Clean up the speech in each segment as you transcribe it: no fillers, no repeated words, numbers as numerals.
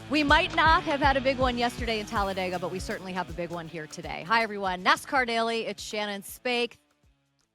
We might not have had a big one yesterday in Talladega, but we certainly have a big one here today. Hi, everyone. NASCAR Daily. It's Shannon Spake.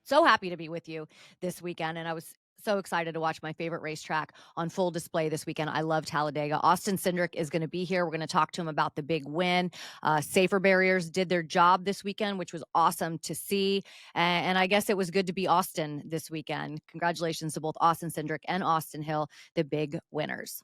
So happy to be with you this weekend. And I was so excited to watch my favorite racetrack on full display this weekend. I love Talladega. Austin Cindric is going to be here. We're going to talk to him about the big win. Safer barriers did their job this weekend, which was awesome to see. And I guess it was good to be Austin this weekend. Congratulations to both Austin Cindric and Austin Hill, the big winners.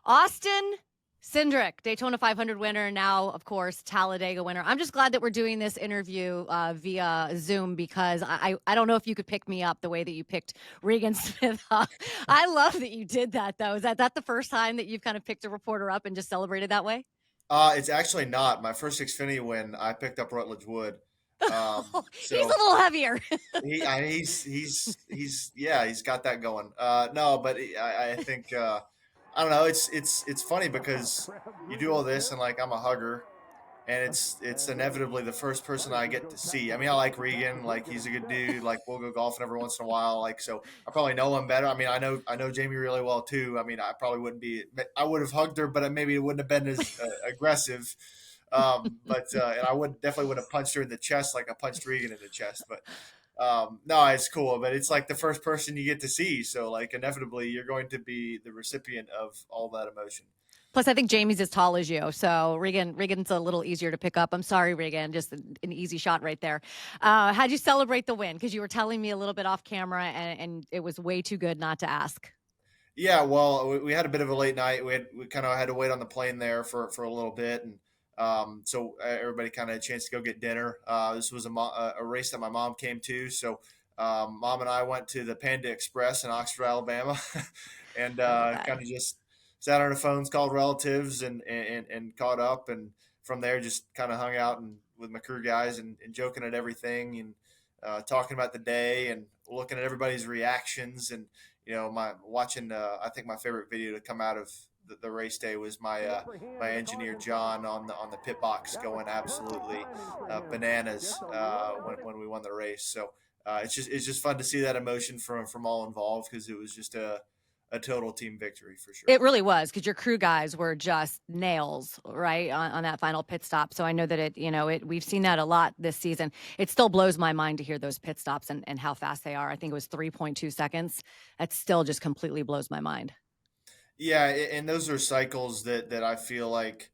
Austin Cindric, Daytona 500 winner, now, of course, Talladega winner. I'm just glad that we're doing this interview via Zoom because I don't know if you could pick me up the way that you picked Regan Smith up. I love that you did that, though. Is that the first time that you've kind of picked a reporter up and just celebrated that way? It's actually not. My first Xfinity win, I picked up Rutledge Wood. He's a little heavier. He's got that going. No, but I think I don't know. It's funny because you do all this and like I'm a hugger, and it's inevitably the first person I get to see. I mean, I like Regan, like he's a good dude. Like we'll go golfing every once in a while. Like so, I probably know him better. I mean, I know Jamie really well too. I mean, I probably wouldn't be. I would have hugged her, but maybe it wouldn't have been as aggressive. And I would definitely would have punched her in the chest like I punched Regan in the chest. But no, it's cool. But it's like the first person you get to see, so like inevitably you're going to be the recipient of all that emotion. Plus, I think Jamie's as tall as you, so Regan's a little easier to pick up. I'm sorry, Regan, just an easy shot right there. How'd you celebrate the win? Because you were telling me a little bit off camera, and it was way too good not to ask. Yeah, well, we had a bit of a late night. We kind of had to wait on the plane there for a little bit, and so everybody kind of had a chance to go get dinner. This was a race that my mom came to, so mom and I went to the Panda Express in Oxford, Alabama, and I love that. kind of just sat on our phones, called relatives, and caught up, and from there just kind of hung out and with my crew guys and joking at everything and talking about the day and looking at everybody's reactions and my watching. I think my favorite video to come out of the race day was my engineer John on the pit box going absolutely bananas when we won the race. So it's just fun to see that emotion from all involved because it was just a total team victory for sure. It really was because your crew guys were just nails, right, on that final pit stop. So I know that we've seen that a lot this season. It still blows my mind to hear those pit stops and how fast they are. I think it was 3.2 seconds. That still just completely blows my mind. Yeah, and those are cycles that I feel like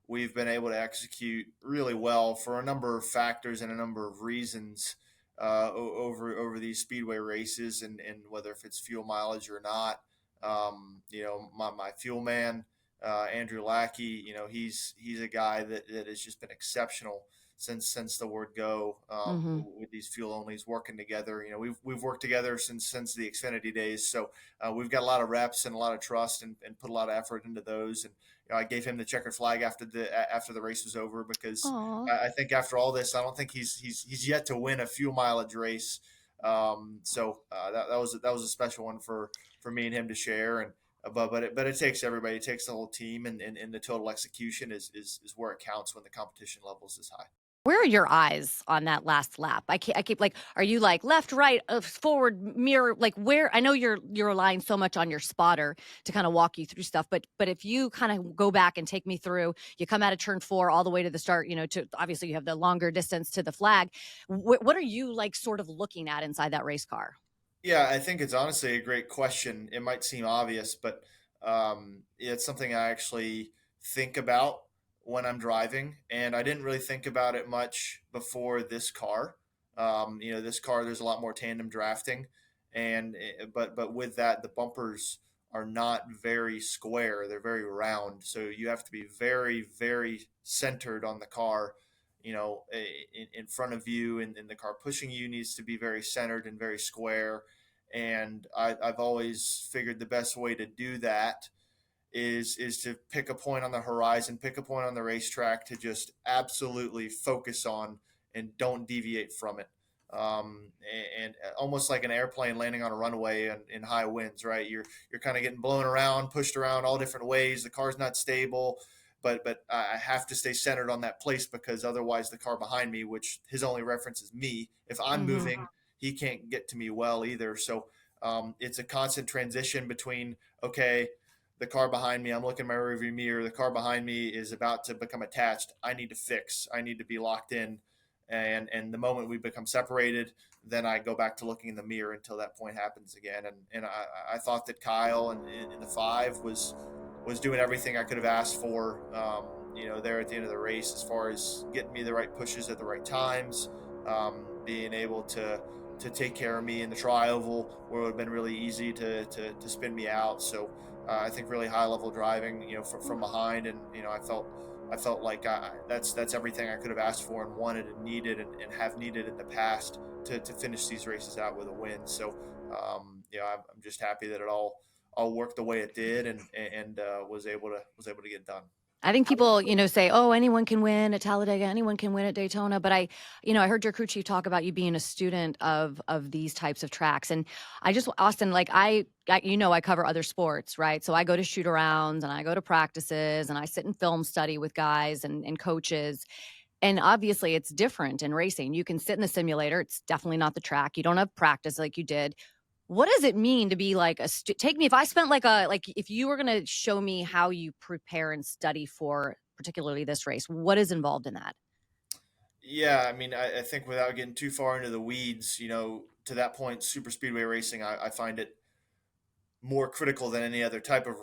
we've been able to execute really well for a number of factors and a number of reasons over these speedway races, and whether if it's fuel mileage or not. My fuel man, Andrew Lackey, he's a guy that has just been exceptional since the word go Hmm. with these fuel onlys working together. We've worked together since the Xfinity days, so we've got a lot of reps and a lot of trust and put a lot of effort into those. And I gave him the checkered flag after the race was over because Aw. I think after all this, I don't think he's yet to win a fuel mileage race. That was a special one for me and him to share. And but it takes everybody. It takes the whole team, and the total execution is where it counts when the competition level is this high. Where are your eyes on that last lap? I keep like, are you like left, right, forward, mirror? Like where? I know you're relying so much on your spotter to kind of walk you through stuff, but if you kind of go back and take me through, you come out of turn 4 all the way to the start. To obviously you have the longer distance to the flag. What are you like sort of looking at inside that race car? Yeah, I think it's honestly a great question. It might seem obvious, but it's something I actually think about when I'm driving, and I didn't really think about it much before this car. This car, there's a lot more tandem drafting, and but with that, the bumpers are not very square; they're very round. So you have to be very, very centered on the car. In front of you, and the car pushing you needs to be very centered and very square. And I've always figured the best way to do that is to pick a point on the horizon, pick a point on the racetrack to just absolutely focus on and don't deviate from it. And almost like an airplane landing on a runway in high winds, right? You're kind of getting blown around, pushed around all different ways. The car's not stable, but I have to stay centered on that place because otherwise the car behind me, which his only reference is me, if I'm Hmm. moving, he can't get to me well either. So it's a constant transition between okay, the car behind me, I'm looking in my rearview mirror, the car behind me is about to become attached. I need to fix. I need to be locked in. And the moment we become separated, then I go back to looking in the mirror until that point happens again. And I thought that Kyle in the five was doing everything I could have asked for. There at the end of the race, as far as getting me the right pushes at the right times, being able to take care of me in the tri-oval where it would have been really easy to spin me out. So I think really high level driving, from behind, and I felt like that's everything I could have asked for and wanted and needed and have needed in the past to finish these races out with a win. So I'm just happy that it all worked the way it did, and was able to get done. I think people, say, "Oh, anyone can win at Talladega, anyone can win at Daytona." But I heard your crew chief talk about you being a student of these types of tracks, and I just Austin, like I cover other sports, right? So I go to shoot arounds and I go to practices and I sit and film study with guys and coaches. And obviously, it's different in racing. You can sit in the simulator; it's definitely not the track. You don't have practice like you did. What does it mean to be like take me if I spent like if you were going to show me how you prepare and study for particularly this race, what is involved in that? Yeah, I mean, I think without getting too far into the weeds, to that point, super speedway racing, I find it more critical than any other type of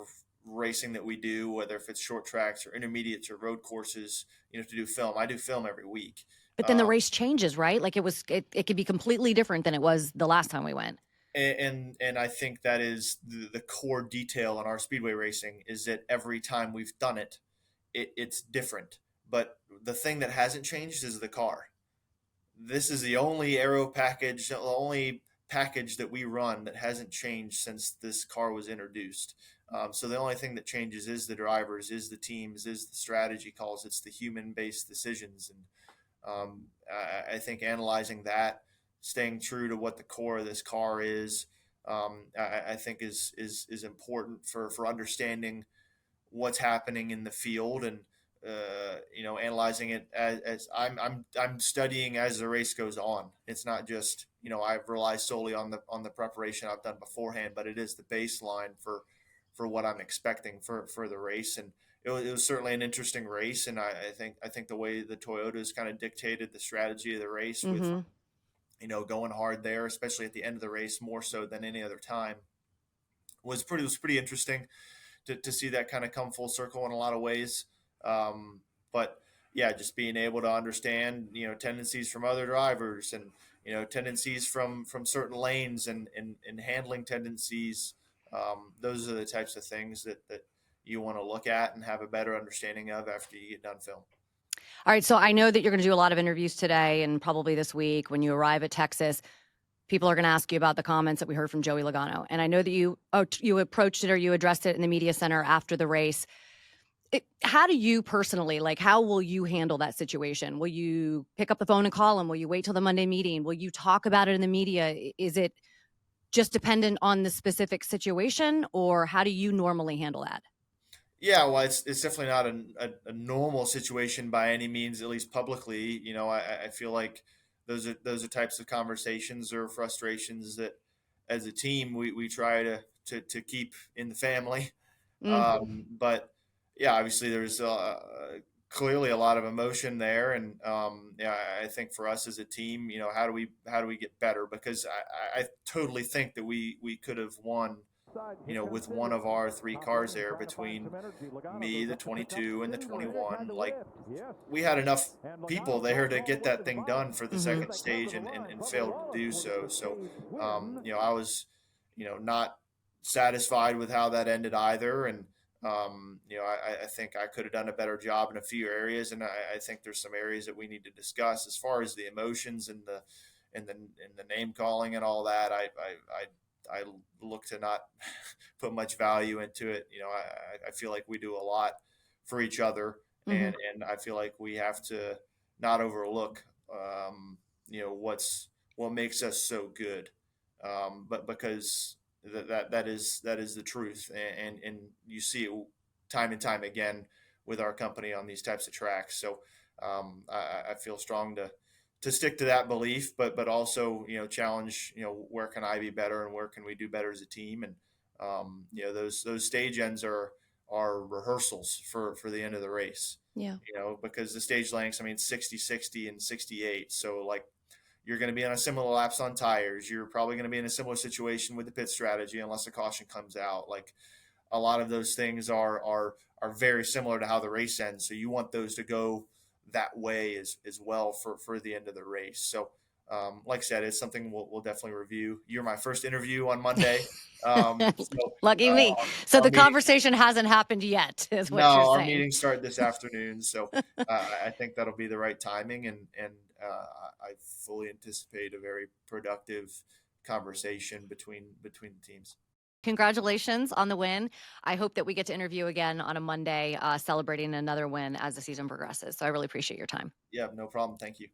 racing that we do, whether if it's short tracks or intermediates or road courses, to do film. I do film every week. But then the race changes, right? Like it could be completely different than it was the last time we went. And I think that is the core detail in our speedway racing is that every time we've done it's different. But the thing that hasn't changed is the car. This is the only aero package, the only package that we run that hasn't changed since this car was introduced. So the only thing that changes is the drivers, is the teams, is the strategy calls. It's the human-based decisions, and I think analyzing that, staying true to what the core of this car is, I think is important for understanding what's happening in the field, and analyzing it as I'm studying as the race goes on. It's not just I rely solely on the preparation I've done beforehand, but it is the baseline for what I'm expecting for the race. And it was certainly an interesting race, and I think the way the Toyotas kind of dictated the strategy of the race with Mhm. going hard there, especially at the end of the race, more so than any other time, was pretty interesting to see that kind of come full circle in a lot of ways. But yeah, just being able to understand, tendencies from other drivers, and, tendencies from certain lanes, and handling tendencies. Those are the types of things that you want to look at and have a better understanding of after you get done film. All right, so I know that you're going to do a lot of interviews today and probably this week when you arrive at Texas. People are going to ask you about the comments that we heard from Joey Logano. And I know that you approached it or you addressed it in the media center after the race. How do you personally, like, how will you handle that situation? Will you pick up the phone and call him? Will you wait till the Monday meeting? Will you talk about it in the media? Is it just dependent on the specific situation, or how do you normally handle that? Yeah, well, it's definitely not a normal situation by any means, at least publicly. I feel like those are types of conversations or frustrations that, as a team, we try to keep in the family. Mm, But yeah, obviously there's clearly a lot of emotion there, and yeah, I think for us as a team, how do we get better? Because I totally think that we could have won, with one of our three cars there between me, the 22, and the 21. Like, we had enough people there to get that thing done for the mhm. second stage, and failed to do so. So, I was, not satisfied with how that ended either. And, I think I could have done a better job in a few areas. And I think there's some areas that we need to discuss as far as the emotions and the name calling and all that. I look to not put much value into it. I feel like we do a lot for each other, Mhm. and I feel like we have to not overlook, what makes us so good, but because that is the truth, and you see it time and time again with our company on these types of tracks. So I feel strong to stick to that belief, but also challenge, where can I be better and where can we do better as a team. And Those stage ends are rehearsals for the end of the race. Yeah. Because the stage lengths, I mean, 60, 60, and 68. So like you're going to be on a similar laps on tires. You're probably going to be in a similar situation with the pit strategy unless a caution comes out. Like a lot of those things are very similar to how the race ends. So you want those to go that way as well for the end of the race. So like I said, it's something we'll definitely review. You're my first interview on Monday. Lucky me. So Our the meeting, conversation hasn't happened yet, is no, what you're our saying. meetings start this afternoon. So I think that'll be the right timing. And I fully anticipate a very productive conversation between the teams. Congratulations on the win. I hope that we get to interview again on a Monday, celebrating another win as the season progresses. So I really appreciate your time. Yeah, no problem. Thank you.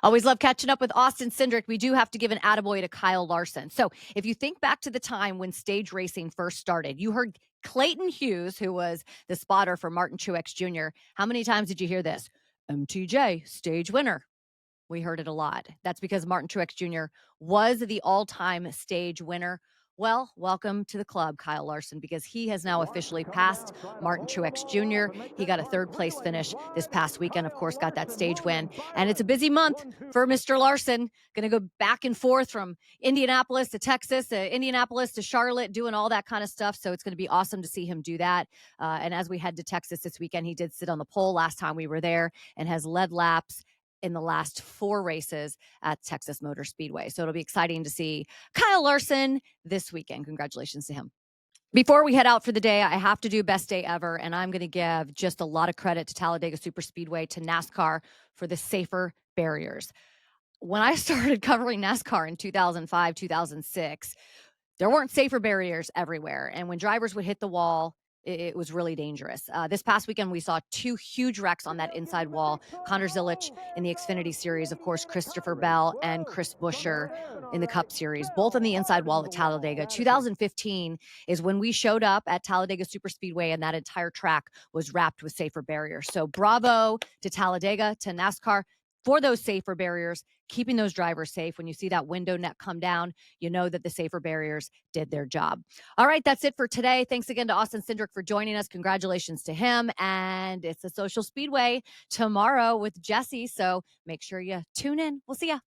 Always love catching up with Austin Cindric. We do have to give an attaboy to Kyle Larson. So if you think back to the time when stage racing first started, you heard Clayton Hughes, who was the spotter for Martin Truex Jr. How many times did you hear this? MTJ, stage winner. We heard it a lot. That's because Martin Truex Jr. was the all-time stage winner. Well, welcome to the club, Kyle Larson, because he has now officially passed Martin Truex Jr. He got a third place finish this past weekend, of course, got that stage win. And it's a busy month for Mr. Larson. Going to go back and forth from Indianapolis to Texas, to Indianapolis to Charlotte, doing all that kind of stuff. So it's going to be awesome to see him do that. And as we head to Texas this weekend, he did sit on the pole last time we were there and has led laps in the last 4 races at Texas Motor Speedway. So it'll be exciting to see Kyle Larson this weekend. Congratulations to him. Before we head out for the day, I have to do best day ever, and I'm going to give just a lot of credit to Talladega Super Speedway, to NASCAR for the safer barriers. When I started covering NASCAR in 2005, 2006, there weren't safer barriers everywhere. And when drivers would hit the wall, it was really dangerous. This past weekend, we saw 2 huge wrecks on that inside wall. Connor Zilic in the Xfinity Series, of course, Christopher Bell and Chris Buescher in the Cup Series, both on the inside wall at Talladega. 2015 is when we showed up at Talladega Super Speedway, and that entire track was wrapped with safer barriers. So bravo to Talladega, to NASCAR for those safer barriers, keeping those drivers safe. When you see that window net come down, you know that the safer barriers did their job. All right, that's it for today. Thanks again to Austin Cindric for joining us. Congratulations to him. And it's a Social Speedway tomorrow with Jesse. So make sure you tune in. We'll see ya.